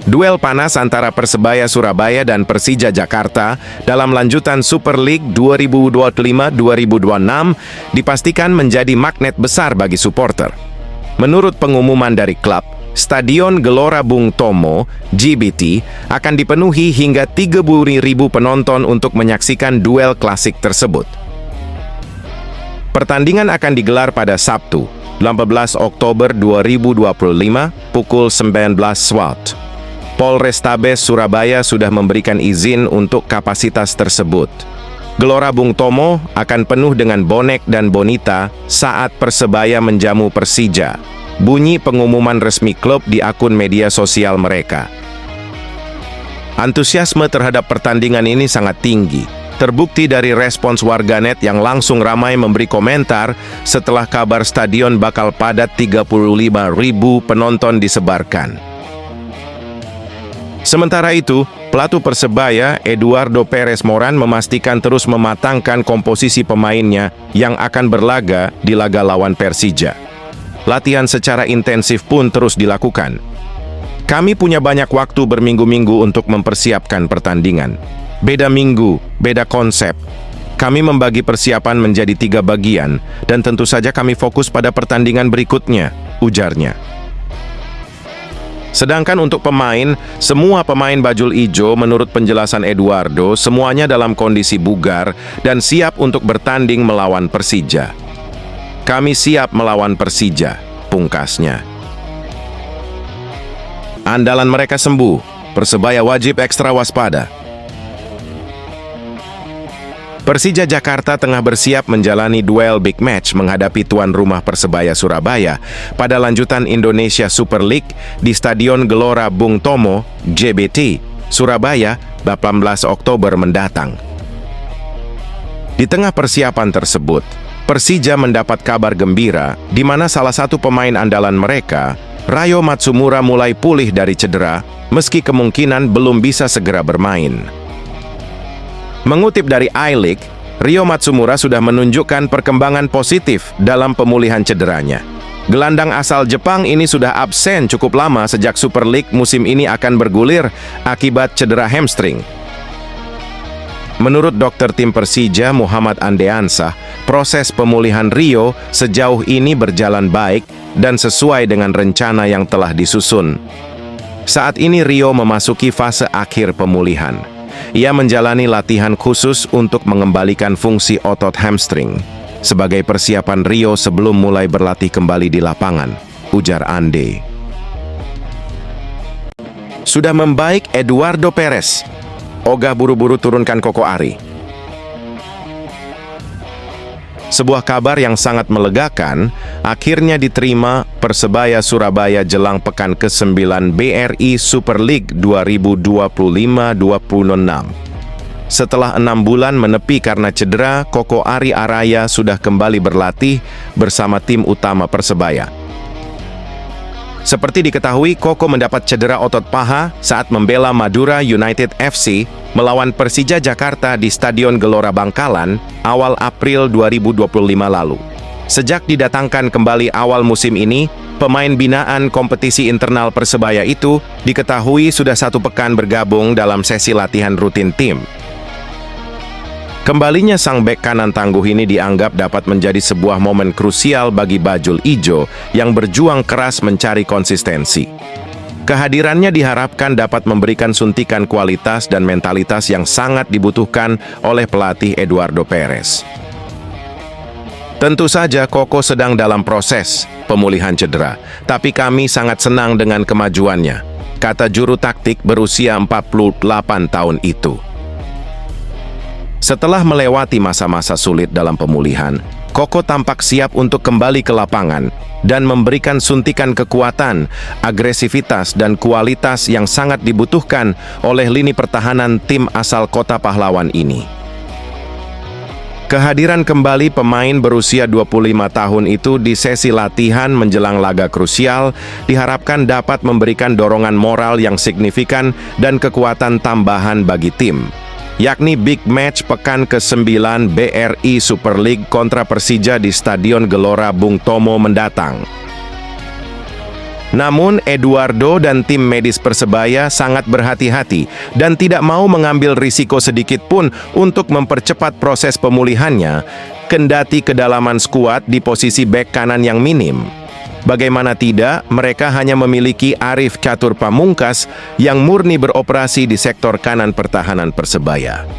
Duel panas antara Persebaya Surabaya dan Persija Jakarta dalam lanjutan Super League 2025-2026 dipastikan menjadi magnet besar bagi supporter. Menurut pengumuman dari klub, Stadion Gelora Bung Tomo, GBT, akan dipenuhi hingga 30.000 penonton untuk menyaksikan duel klasik tersebut. Pertandingan akan digelar pada Sabtu, 18 Oktober 2025, pukul 19 WIB. Polrestabes Surabaya sudah memberikan izin untuk kapasitas tersebut. Gelora Bung Tomo akan penuh dengan bonek dan bonita saat Persebaya menjamu Persija. Bunyi pengumuman resmi klub di akun media sosial mereka. Antusiasme terhadap pertandingan ini sangat tinggi. Terbukti dari respons warganet yang langsung ramai memberi komentar setelah kabar stadion bakal padat 35.000 penonton disebarkan. Sementara itu, pelatih Persebaya, Eduardo Perez Moran, memastikan terus mematangkan komposisi pemainnya yang akan berlaga di laga lawan Persija. Latihan secara intensif pun terus dilakukan. Kami punya banyak waktu berminggu-minggu untuk mempersiapkan pertandingan. Beda minggu, beda konsep. Kami membagi persiapan menjadi 3 bagian, dan tentu saja kami fokus pada pertandingan berikutnya, ujarnya. Sedangkan untuk pemain, semua pemain bajul ijo menurut penjelasan Eduardo, semuanya dalam kondisi bugar dan siap untuk bertanding melawan Persija. Kami siap melawan Persija, pungkasnya. Andalan mereka sembuh, Persebaya wajib ekstra waspada. Persija Jakarta tengah bersiap menjalani duel big match menghadapi tuan rumah Persebaya Surabaya pada lanjutan Indonesia Super League di Stadion Gelora Bung Tomo, GBT, Surabaya, 18 Oktober mendatang. Di tengah persiapan tersebut, Persija mendapat kabar gembira di mana salah satu pemain andalan mereka, Ryo Matsumura, mulai pulih dari cedera, meski kemungkinan belum bisa segera bermain. Mengutip dari I-League, Ryo Matsumura sudah menunjukkan perkembangan positif dalam pemulihan cederanya. Gelandang asal Jepang ini sudah absen cukup lama sejak Super League musim ini akan bergulir akibat cedera hamstring. Menurut dokter tim Persija Muhammad Andeansah, proses pemulihan Ryo sejauh ini berjalan baik dan sesuai dengan rencana yang telah disusun. Saat ini Ryo memasuki fase akhir pemulihan. Ia menjalani latihan khusus untuk mengembalikan fungsi otot hamstring sebagai persiapan Ryo sebelum mulai berlatih kembali di lapangan, ujar Ande. Sudah membaik Eduardo Perez. Ogah buru-buru turunkan Koko Ari. Sebuah kabar yang sangat melegakan akhirnya diterima Persebaya Surabaya jelang pekan ke-9 BRI Super League 2025-26. Setelah 6 bulan menepi karena cedera, Koko Ari Araya sudah kembali berlatih bersama tim utama Persebaya. Seperti diketahui, Koko mendapat cedera otot paha saat membela Madura United FC melawan Persija Jakarta di Stadion Gelora Bangkalan awal April 2025 lalu. Sejak didatangkan kembali awal musim ini, pemain binaan kompetisi internal Persebaya itu diketahui sudah 1 pekan bergabung dalam sesi latihan rutin tim. Kembalinya sang bek kanan tangguh ini dianggap dapat menjadi sebuah momen krusial bagi Bajul Ijo yang berjuang keras mencari konsistensi. Kehadirannya diharapkan dapat memberikan suntikan kualitas dan mentalitas yang sangat dibutuhkan oleh pelatih Eduardo Perez. Tentu saja Koko sedang dalam proses pemulihan cedera, tapi kami sangat senang dengan kemajuannya, kata juru taktik berusia 48 tahun itu. Setelah melewati masa-masa sulit dalam pemulihan, Koko tampak siap untuk kembali ke lapangan dan memberikan suntikan kekuatan, agresivitas, dan kualitas yang sangat dibutuhkan oleh lini pertahanan tim asal Kota Pahlawan ini. Kehadiran kembali pemain berusia 25 tahun itu di sesi latihan menjelang laga krusial diharapkan dapat memberikan dorongan moral yang signifikan dan kekuatan tambahan bagi tim. yakni Big Match pekan ke-9 BRI Super League kontra Persija di Stadion Gelora Bung Tomo mendatang. Namun, Eduardo dan tim medis Persebaya sangat berhati-hati dan tidak mau mengambil risiko sedikit pun untuk mempercepat proses pemulihannya, kendati kedalaman skuad di posisi bek kanan yang minim. Bagaimana tidak, mereka hanya memiliki Arif Catur Pamungkas yang murni beroperasi di sektor kanan pertahanan Persebaya.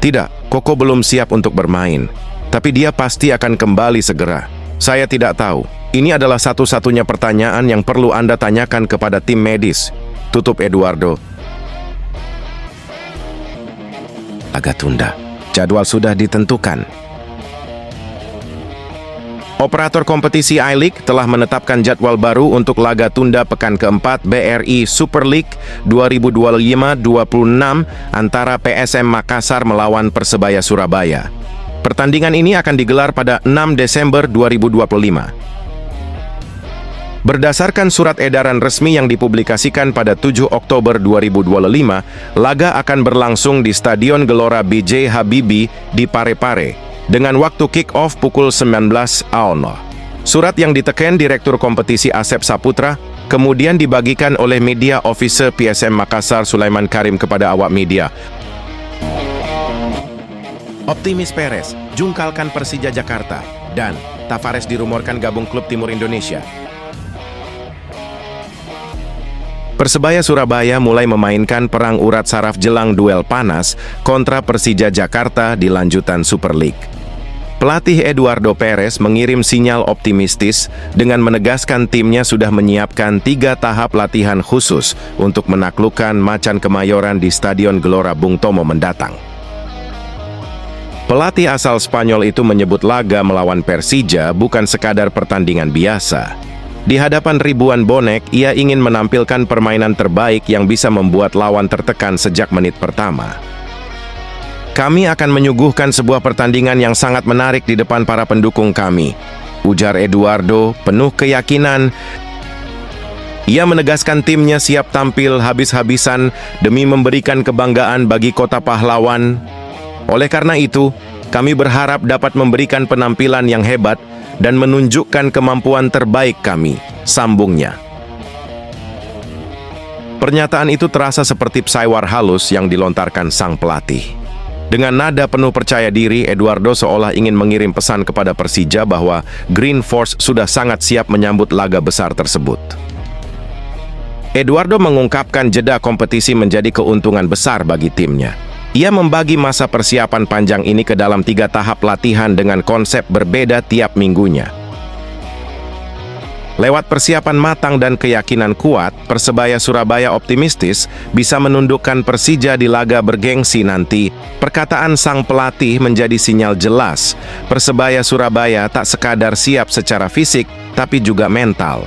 Tidak, Koko belum siap untuk bermain, tapi dia pasti akan kembali segera. Saya tidak tahu. Ini adalah satu-satunya pertanyaan yang perlu Anda tanyakan kepada tim medis. Tutup Eduardo. Laga tunda. Jadwal sudah ditentukan. Operator kompetisi I-League telah menetapkan jadwal baru untuk laga tunda pekan keempat BRI Super League 2025-26 antara PSM Makassar melawan Persebaya Surabaya. Pertandingan ini akan digelar pada 6 Desember 2025. Berdasarkan surat edaran resmi yang dipublikasikan pada 7 Oktober 2025, laga akan berlangsung di Stadion Gelora B.J. Habibie di Parepare, dengan waktu kick-off pukul 19.00. Surat yang diteken Direktur Kompetisi Asep Saputra, kemudian dibagikan oleh media officer PSM Makassar Sulaiman Karim kepada awak media. Optimis Perez, jungkalkan Persija Jakarta, dan Tavares dirumorkan gabung klub Timur Indonesia. Persebaya Surabaya mulai memainkan perang urat saraf jelang duel panas kontra Persija Jakarta di lanjutan Super League. Pelatih Eduardo Perez mengirim sinyal optimistis dengan menegaskan timnya sudah menyiapkan 3 tahap latihan khusus untuk menaklukkan Macan Kemayoran di Stadion Gelora Bung Tomo mendatang. Pelatih asal Spanyol itu menyebut laga melawan Persija bukan sekadar pertandingan biasa. Di hadapan ribuan bonek, ia ingin menampilkan permainan terbaik yang bisa membuat lawan tertekan sejak menit pertama. Kami akan menyuguhkan sebuah pertandingan yang sangat menarik di depan para pendukung kami, ujar Eduardo, penuh keyakinan. Ia menegaskan timnya siap tampil habis-habisan demi memberikan kebanggaan bagi kota pahlawan. Oleh karena itu, kami berharap dapat memberikan penampilan yang hebat dan menunjukkan kemampuan terbaik kami, sambungnya. Pernyataan itu terasa seperti psaywar halus yang dilontarkan sang pelatih. Dengan nada penuh percaya diri, Eduardo seolah ingin mengirim pesan kepada Persija bahwa Green Force sudah sangat siap menyambut laga besar tersebut. Eduardo mengungkapkan jeda kompetisi menjadi keuntungan besar bagi timnya. Ia membagi masa persiapan panjang ini ke dalam 3 tahap latihan dengan konsep berbeda tiap minggunya. Lewat persiapan matang dan keyakinan kuat, Persebaya Surabaya optimistis bisa menundukkan Persija di laga bergengsi nanti. Perkataan sang pelatih menjadi sinyal jelas, Persebaya Surabaya tak sekadar siap secara fisik, tapi juga mental.